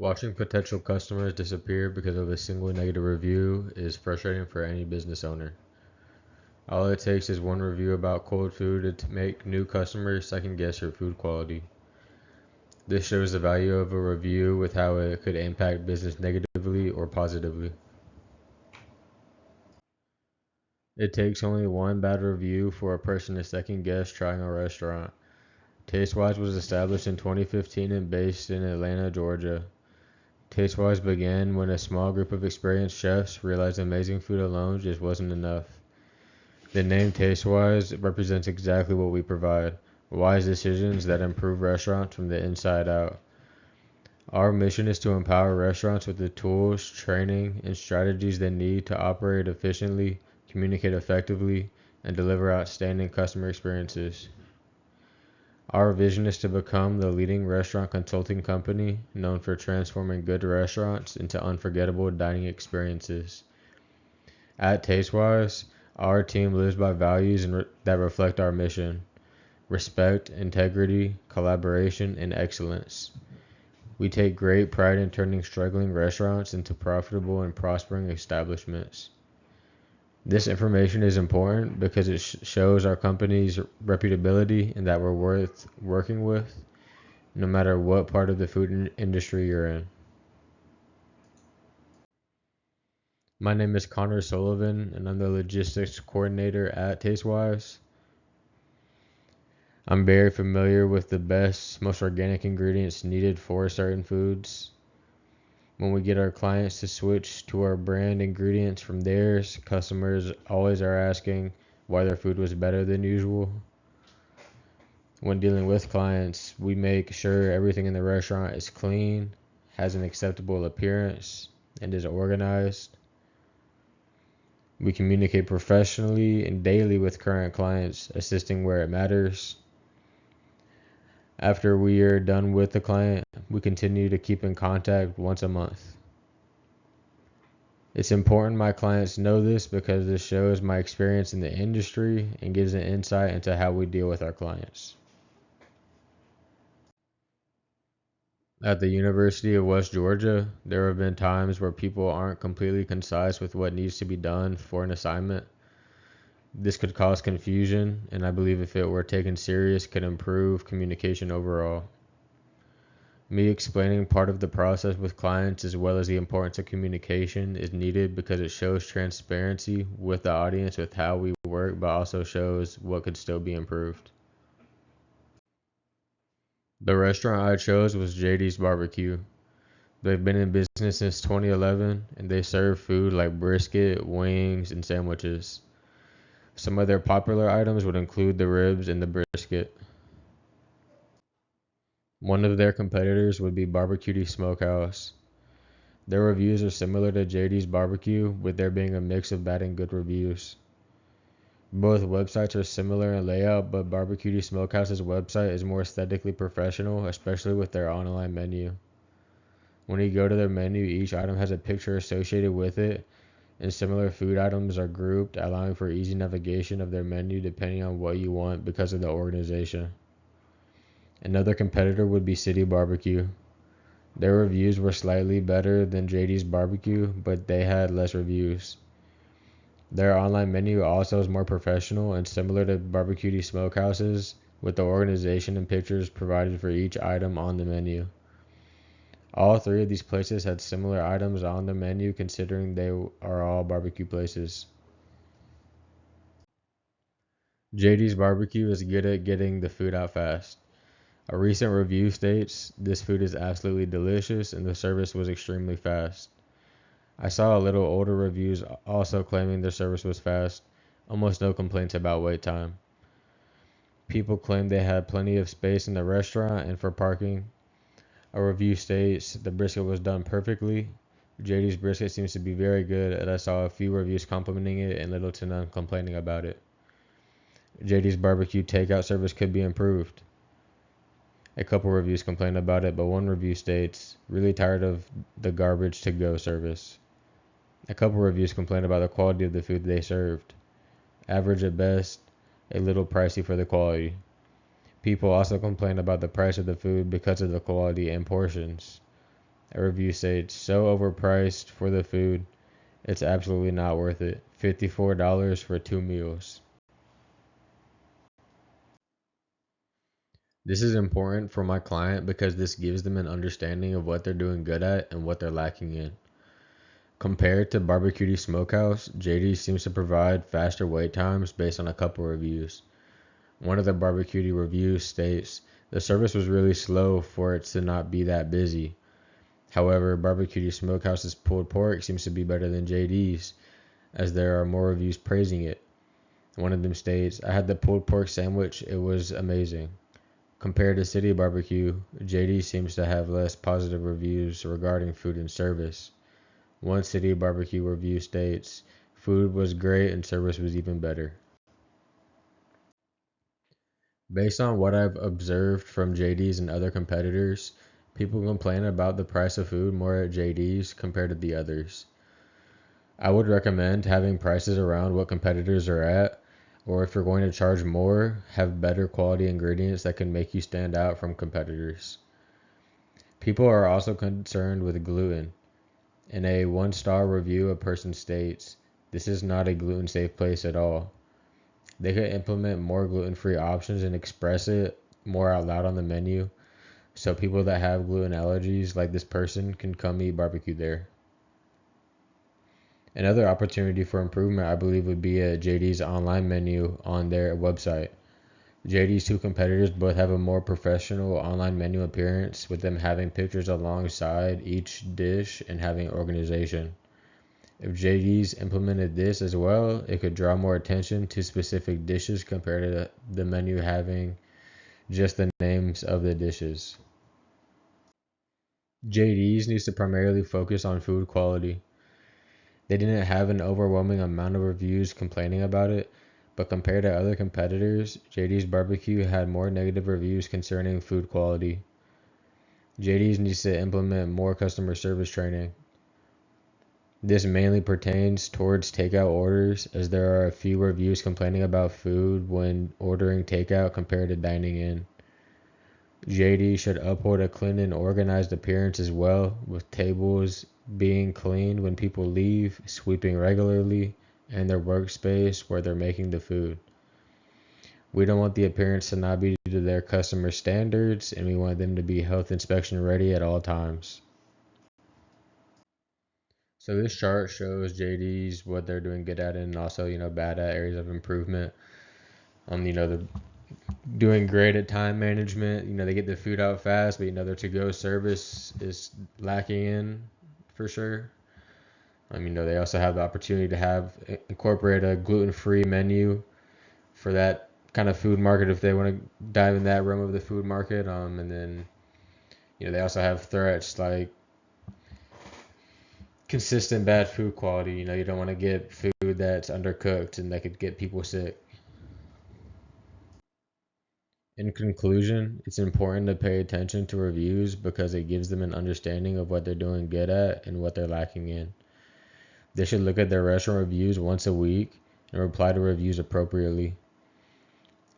Watching potential customers disappear because of a single negative review is frustrating for any business owner. All it takes is one review about cold food to make new customers second guess your food quality. This shows the value of a review with how it could impact business negatively or positively. It takes only one bad review for a person to second guess trying a restaurant. Tastewise was established in 2015 and based in Atlanta, Georgia. Tastewise began when a small group of experienced chefs realized amazing food alone just wasn't enough. The name Tastewise represents exactly what we provide: wise decisions that improve restaurants from the inside out. Our mission is to empower restaurants with the tools, training, and strategies they need to operate efficiently, communicate effectively, and deliver outstanding customer experiences. Our vision is to become the leading restaurant consulting company known for transforming good restaurants into unforgettable dining experiences. At Tastewise, our team lives by values that reflect our mission: respect, integrity, collaboration, and excellence. We take great pride in turning struggling restaurants into profitable and prospering establishments. This information is important because it shows our company's reputability and that we're worth working with, no matter what part of the food industry you're in. My name is Connor Sullivan, and I'm the logistics coordinator at Tastewise. I'm very familiar with the best, most organic ingredients needed for certain foods. When we get our clients to switch to our brand ingredients from theirs, customers always are asking why their food was better than usual. When dealing with clients, we make sure everything in the restaurant is clean, has an acceptable appearance, and is organized. We communicate professionally and daily with current clients, assisting where it matters. After we are done with the client, we continue to keep in contact once a month. It's important my clients know this because this shows my experience in the industry and gives an insight into how we deal with our clients. At the University of West Georgia, there have been times where people aren't completely concise with what needs to be done for an assignment. This could cause confusion, and I believe if it were taken serious, could improve communication overall. Me explaining part of the process with clients as well as the importance of communication is needed because it shows transparency with the audience with how we work, but also shows what could still be improved. The restaurant I chose was JD's Barbecue. They've been in business since 2011 and they serve food like brisket, wings, and sandwiches. Some of their popular items would include the ribs and the brisket. One of their competitors would be Barbecue Smokehouse. Their reviews are similar to JD's Barbecue, with there being a mix of bad and good reviews. Both websites are similar in layout, but Barbecue Smokehouse's website is more aesthetically professional, especially with their online menu. When you go to their menu, each item has a picture associated with it, and similar food items are grouped, allowing for easy navigation of their menu depending on what you want because of the organization. Another competitor would be City Barbecue. Their reviews were slightly better than JD's Barbecue, but they had less reviews. Their online menu also is more professional and similar to Barbecue Smokehouses, with the organization and pictures provided for each item on the menu. All three of these places had similar items on the menu considering they are all barbecue places. JD's Barbecue is good at getting the food out fast. A recent review states, "This food is absolutely delicious and the service was extremely fast." I saw a little older reviews also claiming their service was fast, almost no complaints about wait time. People claim they had plenty of space in the restaurant and for parking. A review states, "The brisket was done perfectly." JD's brisket seems to be very good, and I saw a few reviews complimenting it and little to none complaining about it. JD's barbecue takeout service could be improved. A couple reviews complained about it, but one review states, "Really tired of the garbage to go service." A couple reviews complained about the quality of the food they served. Average at best, a little pricey for the quality. People also complained about the price of the food because of the quality and portions. A review states, so overpriced for the food, it's absolutely not worth it. $54 for 2 meals. This is important for my client because this gives them an understanding of what they're doing good at and what they're lacking in. Compared to Barbecue Smokehouse, JD seems to provide faster wait times based on a couple reviews. One of the Barbecue reviews states, the service was really slow for it to not be that busy. However, Barbecue Smokehouse's pulled pork seems to be better than JD's, as there are more reviews praising it. One of them states, I had the pulled pork sandwich, it was amazing. Compared to City Barbecue, JD seems to have less positive reviews regarding food and service. One City Barbecue review states, food was great and service was even better. Based on what I've observed from JD's and other competitors, people complain about the price of food more at JD's compared to the others. I would recommend having prices around what competitors are at, or if you're going to charge more, have better quality ingredients that can make you stand out from competitors. People are also concerned with gluten. In a 1-star review, a person states, this is not a gluten-safe place at all. They could implement more gluten-free options and express it more out loud on the menu, so people that have gluten allergies, like this person, can come eat barbecue there. Another opportunity for improvement, I believe, would be a JD's online menu on their website. JD's two competitors both have a more professional online menu appearance, with them having pictures alongside each dish and having organization. If JD's implemented this as well, it could draw more attention to specific dishes compared to the menu having just the names of the dishes. JD's needs to primarily focus on food quality. They didn't have an overwhelming amount of reviews complaining about it, but compared to other competitors, JD's Barbecue had more negative reviews concerning food quality. JD's needs to implement more customer service training. This mainly pertains towards takeout orders, as there are a few reviews complaining about food when ordering takeout compared to dining in. JD should uphold a clean and organized appearance as well, with tables being cleaned when people leave, sweeping regularly, and their workspace where they're making the food. We don't want the appearance to not be to their customer standards, and we want them to be health inspection ready at all times. So this chart shows JD's what they're doing good at and also, bad at areas of improvement. They're doing great at time management. They get the food out fast, but their to-go service is lacking in for sure. They also have the opportunity to incorporate a gluten-free menu for that kind of food market if they want to dive in that realm of the food market. And then, they also have threats like consistent bad food quality. You don't want to get food that's undercooked and that could get people sick. In conclusion, it's important to pay attention to reviews because it gives them an understanding of what they're doing good at and what they're lacking in. They should look at their restaurant reviews once a week and reply to reviews appropriately.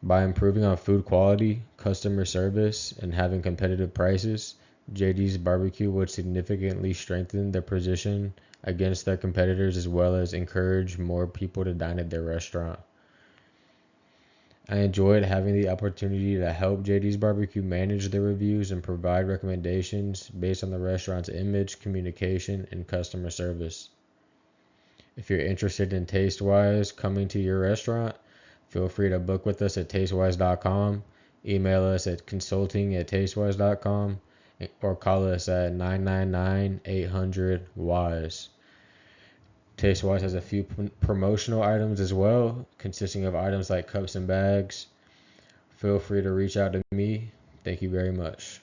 By improving on food quality, customer service, and having competitive prices, JD's Barbecue would significantly strengthen their position against their competitors as well as encourage more people to dine at their restaurant. I enjoyed having the opportunity to help JD's Barbecue manage their reviews and provide recommendations based on the restaurant's image, communication, and customer service. If you're interested in TasteWise coming to your restaurant, feel free to book with us at tastewise.com, email us at consulting@tastewise.com, or call us at 999-800-WISE. TasteWise has a few promotional items as well, consisting of items like cups and bags. Feel free to reach out to me. Thank you very much.